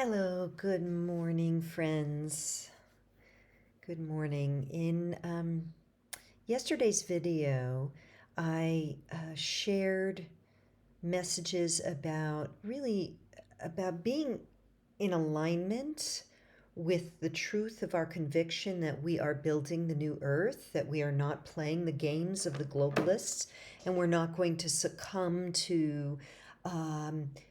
Hello, good morning, friends. Good morning. In yesterday's video, I shared messages about being in alignment with the truth of our conviction that we are building the new earth, that we are not playing the games of the globalists, and we're not going to succumb to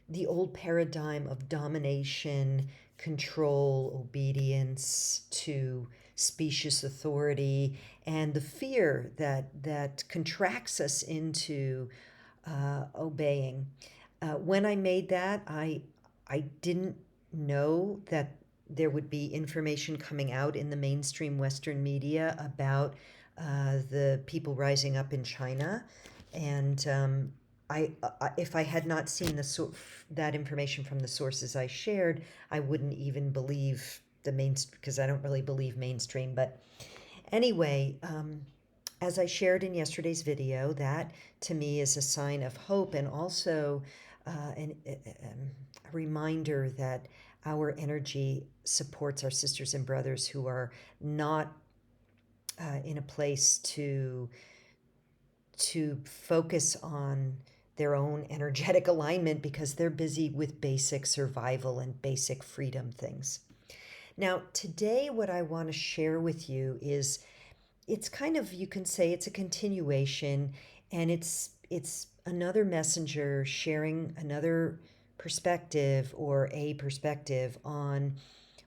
the old paradigm of domination, control, obedience to specious authority, and the fear that contracts us into obeying. When I made that, I didn't know that there would be information coming out in the mainstream Western media about the people rising up in China, and if I had not seen that information from the sources I shared, I wouldn't even believe the because I don't really believe mainstream. But anyway, as I shared in yesterday's video, that to me is a sign of hope and also a reminder that our energy supports our sisters and brothers who are not in a place to focus on their own energetic alignment because they're busy with basic survival and basic freedom things. Now, today, what I want to share with you is it's kind of, you can say it's a continuation, and it's another messenger sharing another perspective or a perspective on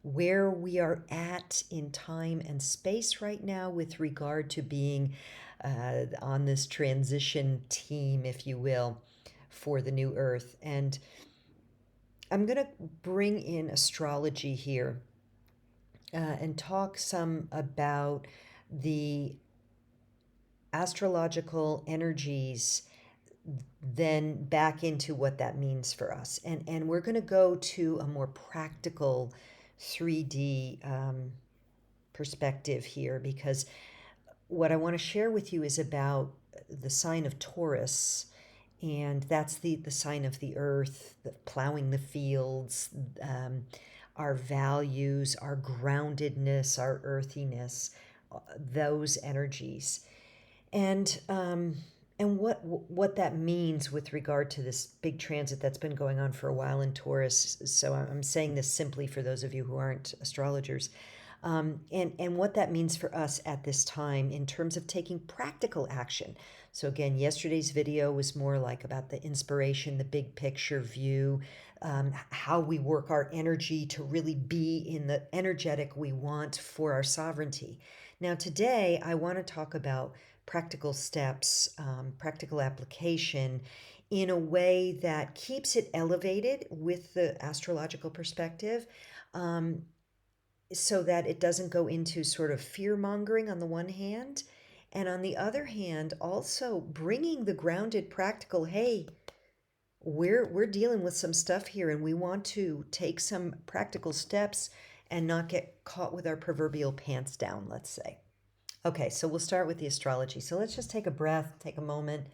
where we are at in time and space right now with regard to being on this transition team, if you will, for the new earth. And I'm going to bring in astrology here and talk some about the astrological energies, then back into what that means for us. And we're going to go to a more practical 3D perspective here, because what I want to share with you is about the sign of Taurus. And that's the sign of the earth, the plowing the fields, our values, our groundedness, our earthiness, those energies. And what that means with regard to this big transit that's been going on for a while in Taurus. So I'm saying this simply for those of you who aren't astrologers. And what that means for us at this time in terms of taking practical action. So again, yesterday's video was more like about the inspiration, the big picture view, how we work our energy to really be in the energetic we want for our sovereignty. Now today, I want to talk about practical steps, practical application in a way that keeps it elevated with the astrological perspective, so that it doesn't go into sort of fear mongering on the one hand. And on the other hand, also bringing the grounded practical, hey, we're dealing with some stuff here and we want to take some practical steps and not get caught with our proverbial pants down, let's say. Okay, so we'll start with the astrology. So let's just take a breath, take a moment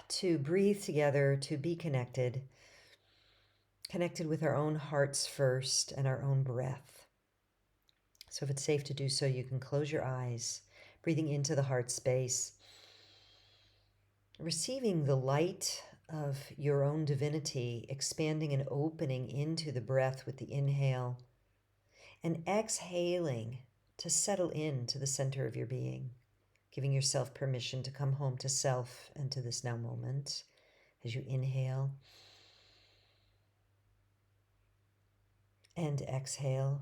to breathe together, to be connected with our own hearts first and our own breath. So if it's safe to do so, you can close your eyes, breathing into the heart space, receiving the light of your own divinity, expanding and opening into the breath with the inhale, and exhaling to settle into the center of your being, giving yourself permission to come home to self and to this now moment as you inhale and exhale,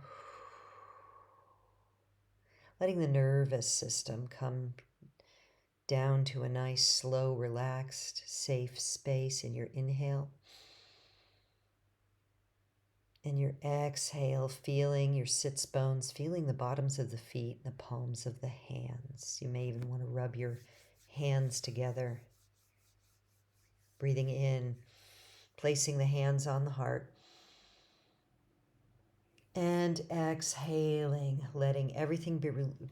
letting the nervous system come down to a nice, slow, relaxed, safe space in your inhale. And your exhale, feeling your sits bones, feeling the bottoms of the feet, the palms of the hands. You may even want to rub your hands together. Breathing in, placing the hands on the heart. And exhaling, letting everything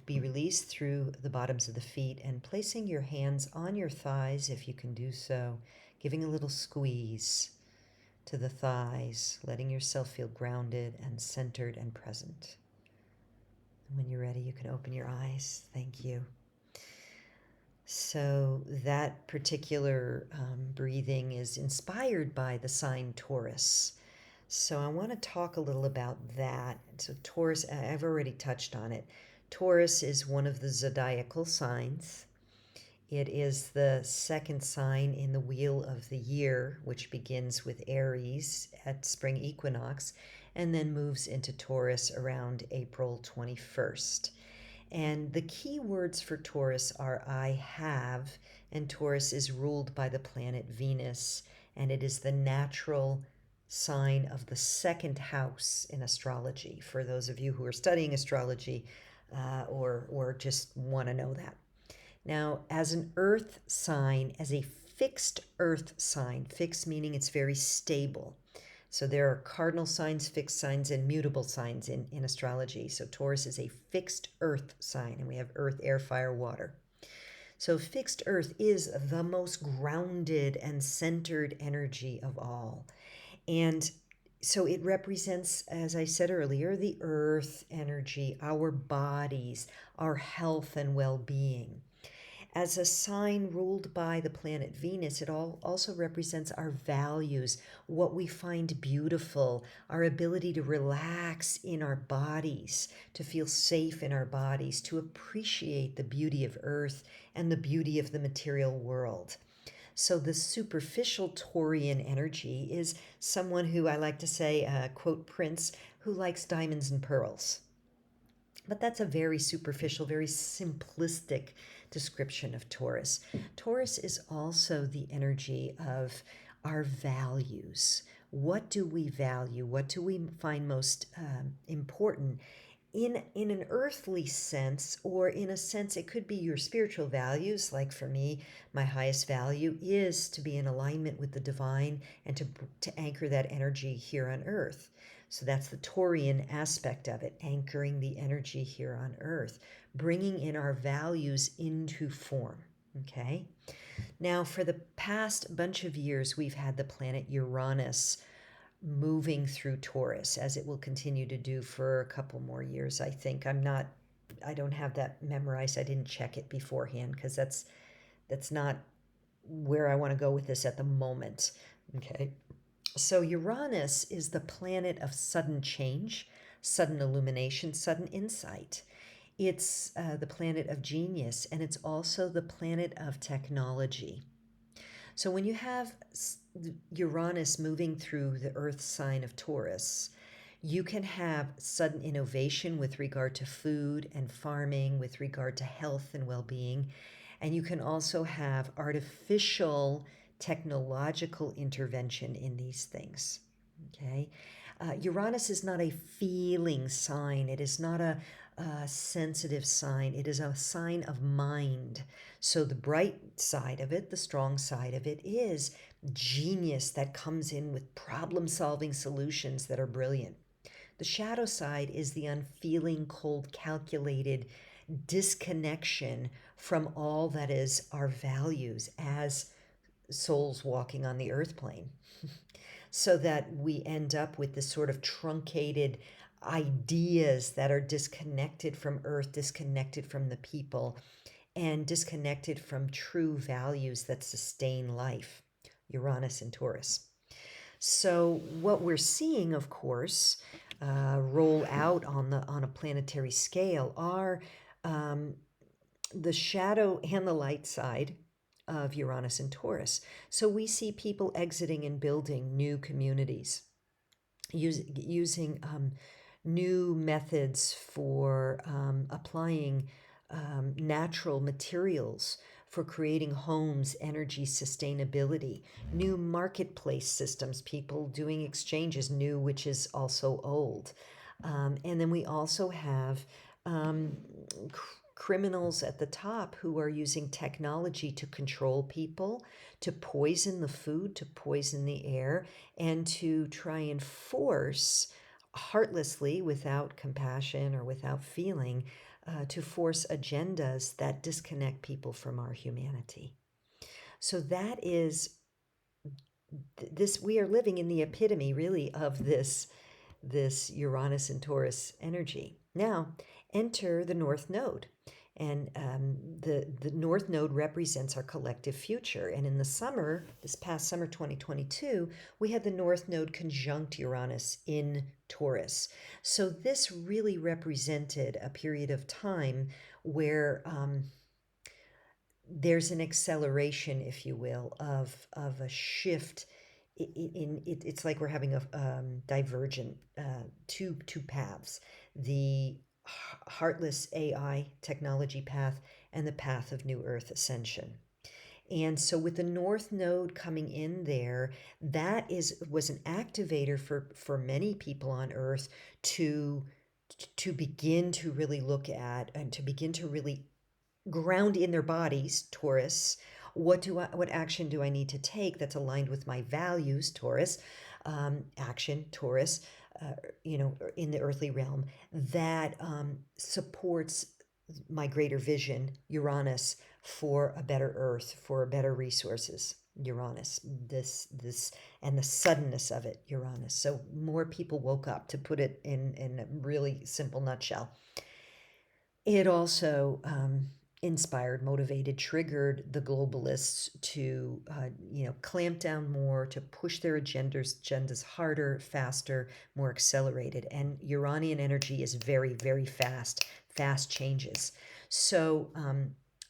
be released through the bottoms of the feet and placing your hands on your thighs if you can do so, giving a little squeeze. to the thighs, letting yourself feel grounded and centered and present. And when you're ready, you can open your eyes. Thank you. So that particular breathing is inspired by the sign Taurus. So I want to talk a little about that. So Taurus, I've already touched on it. Taurus is one of the zodiacal signs. It is the second sign in the wheel of the year, which begins with Aries at spring equinox and then moves into Taurus around April 21st. And the key words for Taurus are I have, and Taurus is ruled by the planet Venus, and it is the natural sign of the second house in astrology, for those of you who are studying astrology or just want to know that. Now, as an earth sign, as a fixed earth sign, fixed meaning it's very stable. So there are cardinal signs, fixed signs, and mutable signs in astrology. So Taurus is a fixed earth sign, and we have earth, air, fire, water. So fixed earth is the most grounded and centered energy of all. And so it represents, as I said earlier, the earth energy, our bodies, our health and well-being. As a sign ruled by the planet Venus, it also represents our values, what we find beautiful, our ability to relax in our bodies, to feel safe in our bodies, to appreciate the beauty of Earth and the beauty of the material world. So the superficial Taurian energy is someone who, I like to say, quote Prince, who likes diamonds and pearls. But that's a very superficial, very simplistic description of Taurus. Taurus is also the energy of our values. What do we value? What do we find most important? In an earthly sense, or in a sense, it could be your spiritual values. Like for me, my highest value is to be in alignment with the divine and to anchor that energy here on earth. So that's the Taurian aspect of it, anchoring the energy here on earth, bringing in our values into form. Okay? Now, for the past bunch of years, we've had the planet Uranus moving through Taurus, as it will continue to do for a couple more years, I think. I don't have that memorized. I didn't check it beforehand because that's not where I want to go with this at the moment. Okay. So Uranus is the planet of sudden change, sudden illumination, sudden insight. It's the planet of genius, and it's also the planet of technology. So when you have Uranus moving through the earth sign of Taurus, you can have sudden innovation with regard to food and farming, with regard to health and well-being. And you can also have artificial technological intervention in these things. Okay? Uranus is not a feeling sign. It is not a sensitive sign. It is a sign of mind. So the bright side of it, the strong side of it, is genius that comes in with problem-solving solutions that are brilliant. The shadow side is the unfeeling, cold, calculated disconnection from all that is our values as souls walking on the earth plane. So that we end up with this sort of truncated ideas that are disconnected from earth, disconnected from the people, and disconnected from true values that sustain life. Uranus and Taurus. So what we're seeing, of course, roll out on a planetary scale are the shadow and the light side of Uranus and Taurus. So we see people exiting and building new communities, using new methods for applying natural materials for creating homes, energy, sustainability, new marketplace systems, people doing exchanges, new, which is also old. And then we also have criminals at the top who are using technology to control people, to poison the food, to poison the air, and to try and force heartlessly, without compassion or without feeling, to force agendas that disconnect people from our humanity. So that is this we are living in the epitome really of this Uranus and Taurus energy. Now, enter the North Node. And the North Node represents our collective future. And in the summer, this past summer 2022, we had the North Node conjunct Uranus in Taurus. So this really represented a period of time where there's an acceleration, if you will, of a shift it's like we're having a divergent two paths: the heartless AI technology path and the path of New Earth ascension. And so with the North Node coming in there, that was an activator for many people on Earth to begin to really look at and to begin to really ground in their bodies, Taurus. What action do I need to take that's aligned with my values, Taurus? Action, Taurus, in the earthly realm that supports my greater vision, Uranus, for a better earth, for better resources, Uranus. This and the suddenness of it, Uranus. So more people woke up, to put it in a really simple nutshell. It also inspired, motivated, triggered the globalists to, clamp down more, to push their agendas harder, faster, more accelerated. And Uranian energy is very, very fast changes. So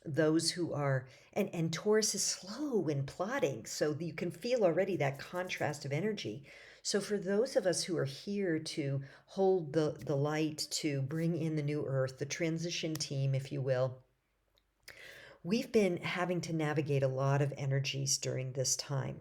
those who are, and Taurus is slow in plotting, so you can feel already that contrast of energy. So for those of us who are here to hold the light, to bring in the new earth, the transition team, if you will, we've been having to navigate a lot of energies during this time.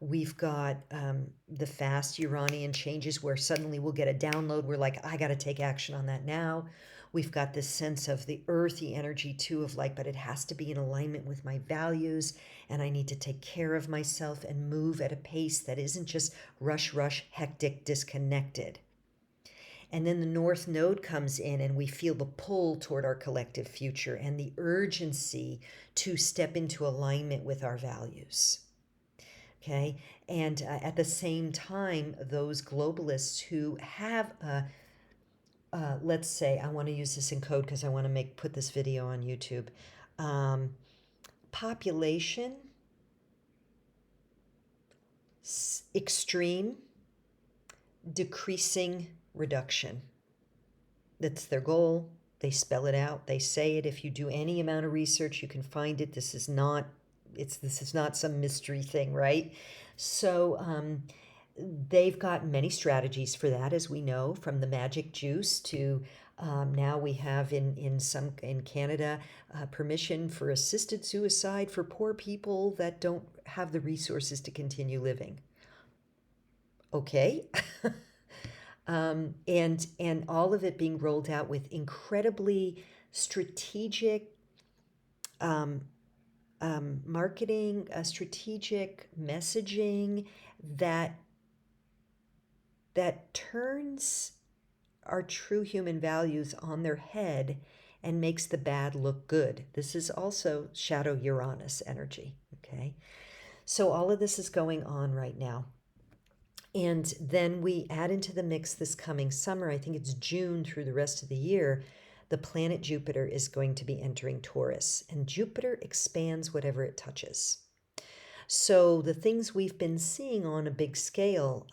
We've got the fast Uranian changes where suddenly we'll get a download. We're like, I got to take action on that now. We've got this sense of the earthy energy too, of like, but it has to be in alignment with my values, and I need to take care of myself and move at a pace that isn't just rush, hectic, disconnected. And then the North Node comes in, and we feel the pull toward our collective future and the urgency to step into alignment with our values. Okay. And at the same time, those globalists who have let's say, I want to use this in code because I want to put this video on YouTube. Population, extreme, decreasing, reduction. That's their goal. They spell it out. They say it. If you do any amount of research, you can find it. This is not some mystery thing, right? So they've got many strategies for that, as we know, from the magic juice to now we have in Canada permission for assisted suicide for poor people that don't have the resources to continue living. Okay. And all of it being rolled out with incredibly strategic marketing, strategic messaging that turns our true human values on their head and makes the bad look good. This is also shadow Uranus energy. Okay, so all of this is going on right now. And then we add into the mix this coming summer, I think it's June through the rest of the year, the planet Jupiter is going to be entering Taurus, and Jupiter expands whatever it touches. So the things we've been seeing on a big scale,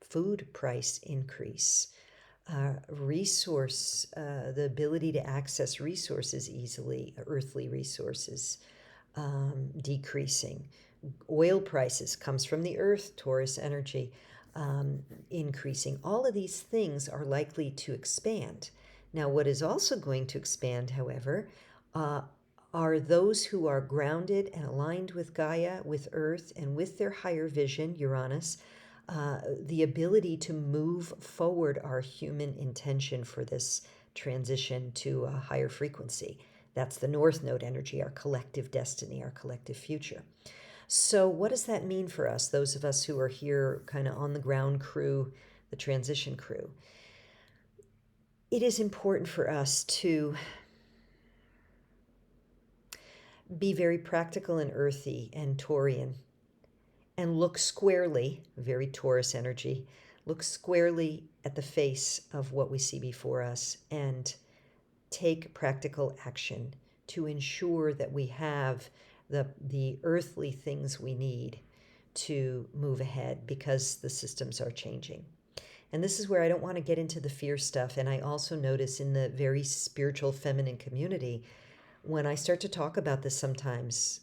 food price increase, the ability to access resources easily, earthly resources, decreasing. Oil prices comes from the earth, Taurus energy, increasing. All of these things are likely to expand. Now, what is also going to expand, however, are those who are grounded and aligned with Gaia, with Earth, and with their higher vision, Uranus, the ability to move forward our human intention for this transition to a higher frequency. That's the North Node energy, our collective destiny, our collective future. So what does that mean for us, those of us who are here kind of on the ground crew, the transition crew? It is important for us to be very practical and earthy and Taurian and look squarely, very Taurus energy, look squarely at the face of what we see before us and take practical action to ensure that we have the earthly things we need to move ahead because the systems are changing. And this is where I don't want to get into the fear stuff. And I also notice in the very spiritual feminine community, when I start to talk about this sometimes,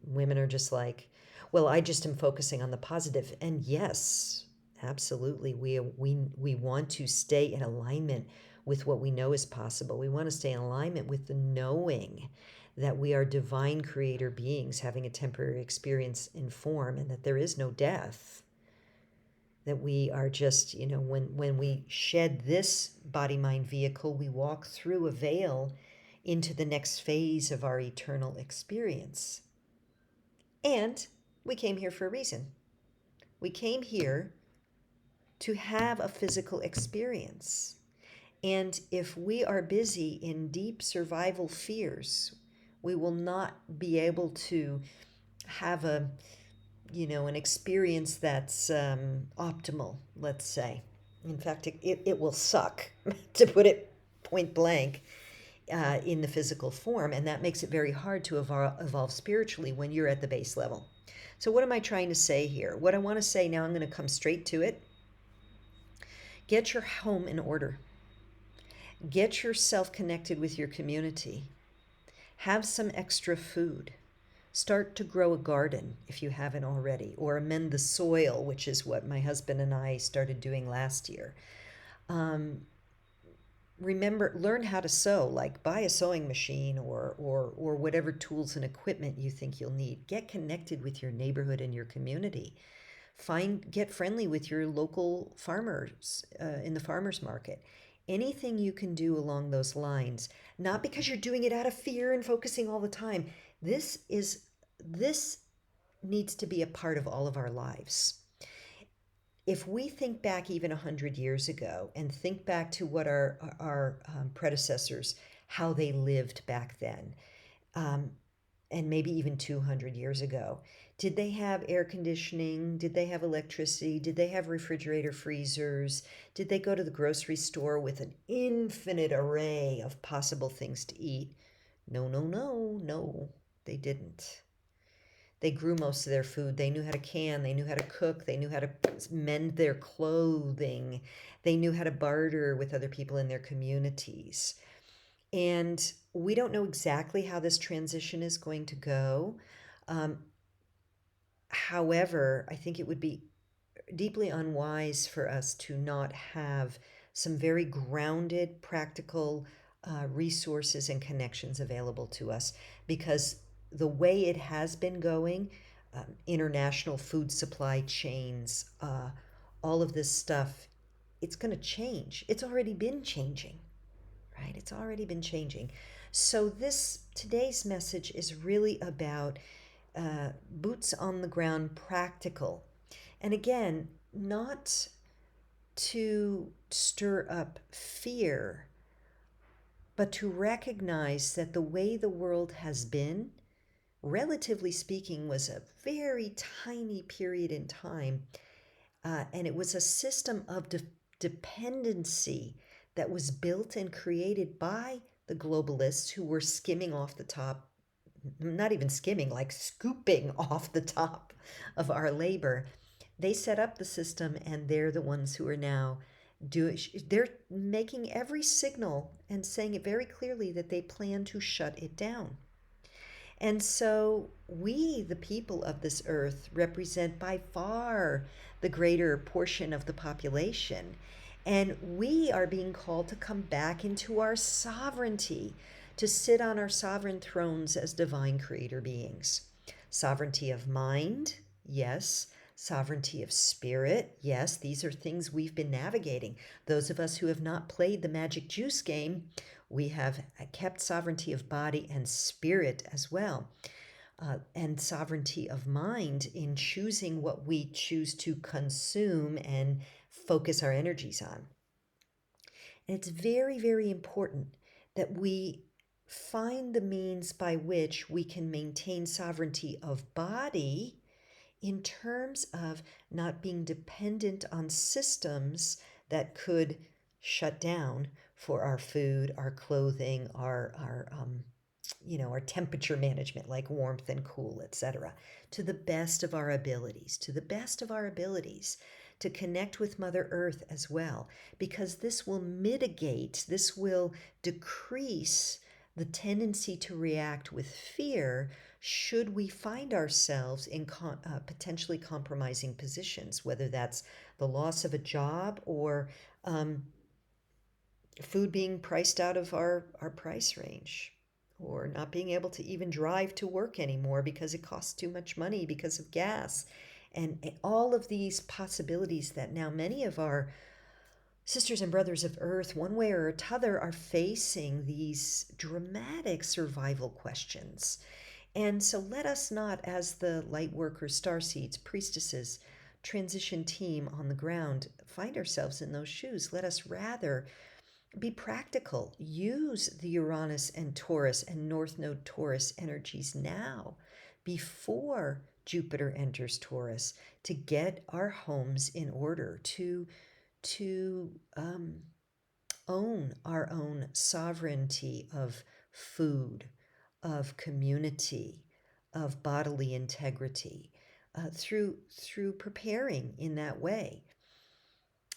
women are just like, well, I just am focusing on the positive. And yes, absolutely, we want to stay in alignment with what we know is possible. We want to stay in alignment with the knowing that we are divine creator beings having a temporary experience in form and that there is no death. That we are just, when we shed this body mind vehicle, we walk through a veil into the next phase of our eternal experience. And we came here for a reason. We came here to have a physical experience. And if we are busy in deep survival fears, we will not be able to have an experience that's optimal, let's say. In fact, it will suck, to put it point blank, in the physical form. And that makes it very hard to evolve spiritually when you're at the base level. So, what am I trying to say here? What I want to say now, I'm going to come straight to it. Get your home in order, get yourself connected with your community, have some extra food. Start to grow a garden if you haven't already, or amend the soil, which is what my husband and I started doing last year. Remember, learn how to sew, like buy a sewing machine or whatever tools and equipment you think you'll need. Get connected with your neighborhood and your community. Get friendly with your local farmers in the farmers market. Anything you can do along those lines, not because you're doing it out of fear and focusing all the time. This needs to be a part of all of our lives. If we think back even 100 years ago and think back to what our predecessors, how they lived back then, and maybe even 200 years ago, did they have air conditioning? Did they have electricity? Did they have refrigerator freezers? Did they go to the grocery store with an infinite array of possible things to eat? No, no, no, no, they didn't. They grew most of their food. They knew how to can. They knew how to cook. They knew how to mend their clothing. They knew how to barter with other people in their communities. And we don't know exactly how this transition is going to go. However, I think it would be deeply unwise for us to not have some very grounded, practical resources and connections available to us, because the way it has been going, international food supply chains, all of this stuff, it's going to change. It's already been changing, right? It's already been changing. So today's message is really about boots on the ground, practical. And again, not to stir up fear, but to recognize that the way the world has been, relatively speaking, was a very tiny period in time. And it was a system of dependency that was built and created by the globalists who were skimming off the top, not even skimming, like scooping off the top of our labor. They set up the system, and they're the ones who are now they're making every signal and saying it very clearly that they plan to shut it down. And so we, the people of this earth, represent by far the greater portion of the population. And we are being called to come back into our sovereignty, to sit on our sovereign thrones as divine creator beings. Sovereignty of mind, yes. Sovereignty of spirit, yes. These are things we've been navigating. Those of us who have not played the magic juice game, we have kept sovereignty of body and spirit as well. And sovereignty of mind in choosing what we choose to consume and focus our energies on. And it's very, very important that we find the means by which we can maintain sovereignty of body in terms of not being dependent on systems that could shut down for our food, our clothing, our temperature management, like warmth and cool, etc., to the best of our abilities, to connect with Mother Earth as well, because this will mitigate, this will decrease the tendency to react with fear should we find ourselves in potentially compromising positions, whether that's the loss of a job or food being priced out of our price range, or not being able to even drive to work anymore because it costs too much money because of gas. And all of these possibilities that now many of our sisters and brothers of Earth, one way or t'other, are facing these dramatic survival questions. And so let us not, as the light workers, starseeds, priestesses, transition team on the ground, find ourselves in those shoes. Let us rather be practical. Use the Uranus and Taurus and North Node Taurus energies now, before Jupiter enters Taurus, to get our homes in order, to own our own sovereignty of food, of community, of bodily integrity, through preparing in that way.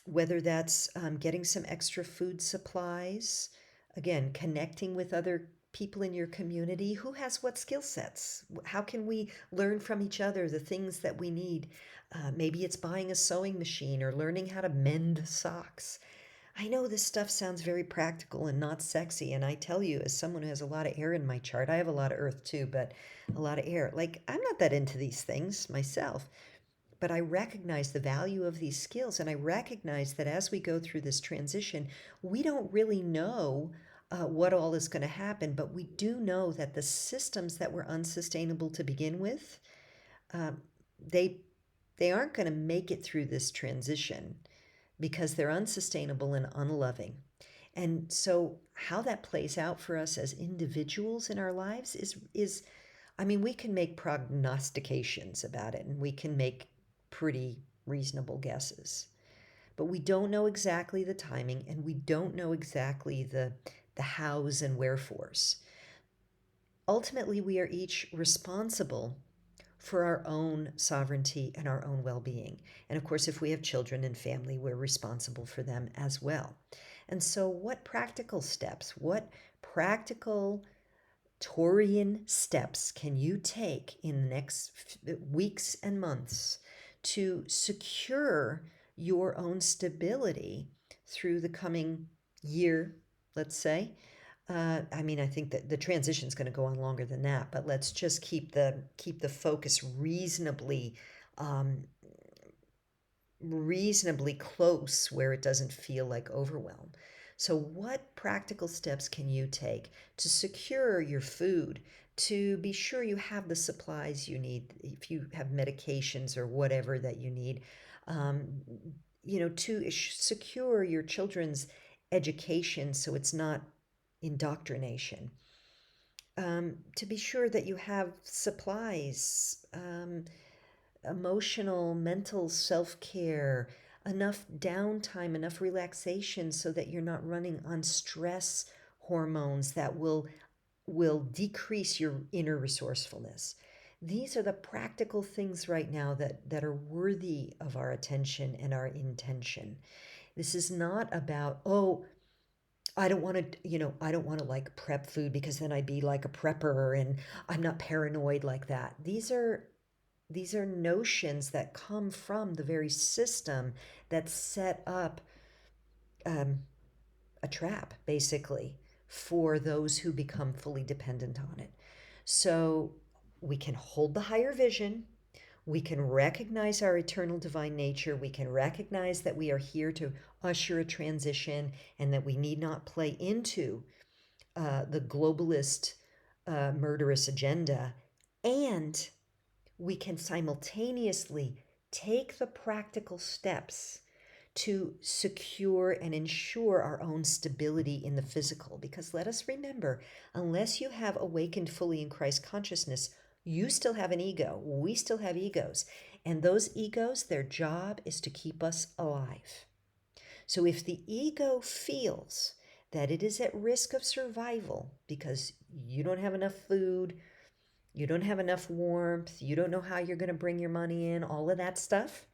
Whether that's getting some extra food supplies, again, connecting with other people in your community who has what skill sets. How can we learn from each other the things that we need? Maybe it's buying a sewing machine or learning how to mend socks. I know this stuff sounds very practical and not sexy, and I tell you, as someone who has a lot of air in my chart, I have a lot of earth too, but a lot of air. Like, I'm not that into these things myself, but I recognize the value of these skills, and I recognize that as we go through this transition, we don't really know what all is going to happen, but we do know that the systems that were unsustainable to begin with, um, they they aren't going to make it through this transition because they're unsustainable and unloving. And so how that plays out for us as individuals in our lives is I mean, we can make prognostications about it, and we can make pretty reasonable guesses. But we don't know exactly the timing, and we don't know exactly the hows and wherefores. Ultimately, we are each responsible for our own sovereignty and our own well being. And of course, if we have children and family, we're responsible for them as well. And so, what practical steps, what practical Taurian steps can you take in the next weeks and months to secure your own stability through the coming year, let's say? I mean, I think that the transition is going to go on longer than that, but let's just keep the focus um, reasonably close where it doesn't feel like overwhelm. So, what practical steps can you take to secure your food, to be sure you have the supplies you need, if you have medications or whatever that you need, um, to secure your children's education so it's not indoctrination, to be sure that you have supplies, emotional, mental self care, enough downtime, enough relaxation so that you're not running on stress hormones that will decrease your inner resourcefulness. These are the practical things right now that are worthy of our attention and our intention. This is not about, oh, I don't want to like prep food because then I'd be like a prepper and I'm not paranoid like that. These are notions that come from the very system that set up um, a trap, basically, for those who become fully dependent on it. So we can hold the higher vision. We can recognize our eternal divine nature. We can recognize that we are here to usher a transition and that we need not play into the globalist murderous agenda. And we can simultaneously take the practical steps to secure and ensure our own stability in the physical. Because let us remember, unless you have awakened fully in Christ consciousness, you still have an ego. We still have egos. And those egos, their job is to keep us alive. So if the ego feels that it is at risk of survival because you don't have enough food, you don't have enough warmth, you don't know how you're going to bring your money in, all of that stuff,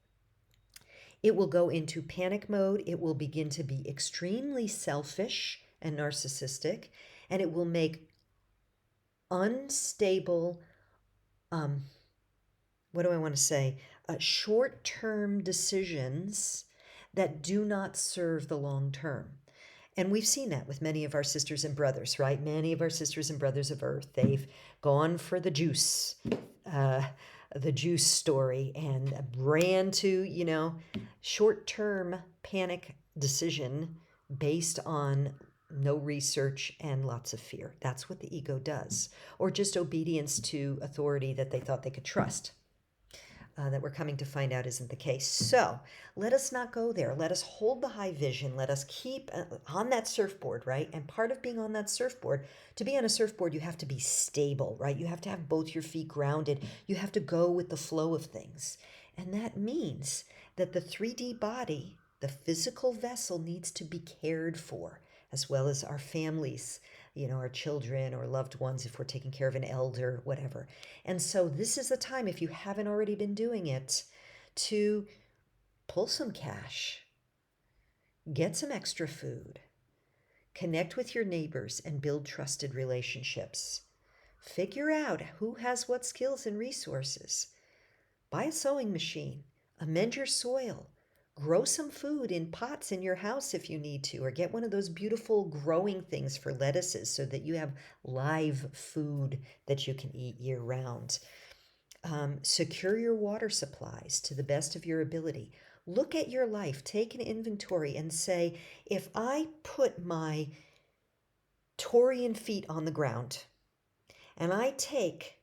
it will go into panic mode. It will begin to be extremely selfish and narcissistic, and it will make unstable, what do I want to say, short-term decisions that do not serve the long term. And we've seen that with many of our sisters and brothers, right? Many of our sisters and brothers of Earth, they've gone for uh, the juice story and ran to, short-term panic decision based on no research and lots of fear. That's what the ego does. Or just obedience to authority that they thought they could trust. That we're coming to find out isn't the case. So let us not go there. Let us hold the high vision. Let us keep on that surfboard, right? And part of being on that surfboard, to be on a surfboard, you have to be stable, right? You have to have both your feet grounded. You have to go with the flow of things. And that means that the 3D body, the physical vessel, needs to be cared for, as well as our families, our children or loved ones, if we're taking care of an elder, whatever. And so this is the time, if you haven't already been doing it, to pull some cash, get some extra food, connect with your neighbors and build trusted relationships. Figure out who has what skills and resources. Buy a sewing machine, amend your soil, grow some food in pots in your house if you need to, or get one of those beautiful growing things for lettuces so that you have live food that you can eat year round. Secure your water supplies to the best of your ability. Look at your life, take an inventory and say, if I put my Taurian feet on the ground and I take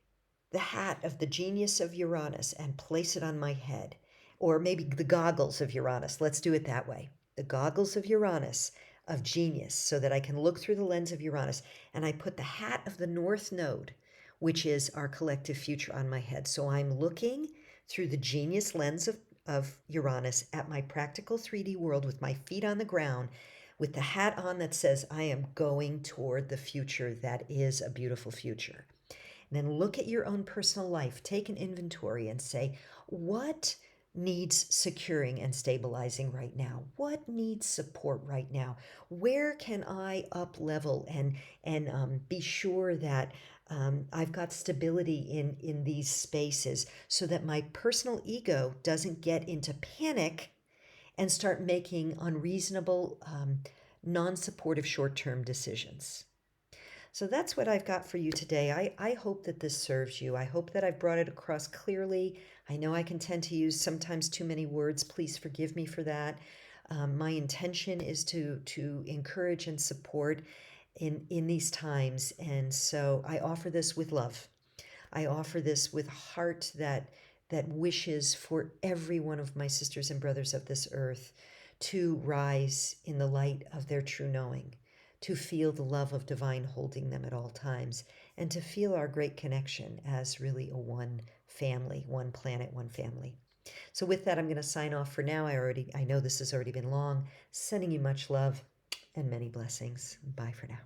the hat of the genius of Uranus and place it on my head, or maybe the goggles of Uranus. Let's do it that way. The goggles of Uranus, of genius, so that I can look through the lens of Uranus. And I put the hat of the North Node, which is our collective future, on my head. So I'm looking through the genius lens of Uranus at my practical 3D world with my feet on the ground, with the hat on that says, I am going toward the future that is a beautiful future. And then look at your own personal life, take an inventory and say, what needs securing and stabilizing right now? What needs support right now? Where can I up level and be sure that I've got stability in these spaces so that my personal ego doesn't get into panic and start making unreasonable, non-supportive short-term decisions. So that's what I've got for you today. I hope that this serves you. I hope that I've brought it across clearly. I know I can tend to use sometimes too many words. Please forgive me for that. My intention is to encourage and support in these times. And so I offer this with love. I offer this with a heart that wishes for every one of my sisters and brothers of this earth to rise in the light of their true knowing, to feel the love of divine holding them at all times, and to feel our great connection as really a one family, one planet, one family. So with that, I'm going to sign off for now. I know this has already been long. Sending you much love and many blessings. Bye for now.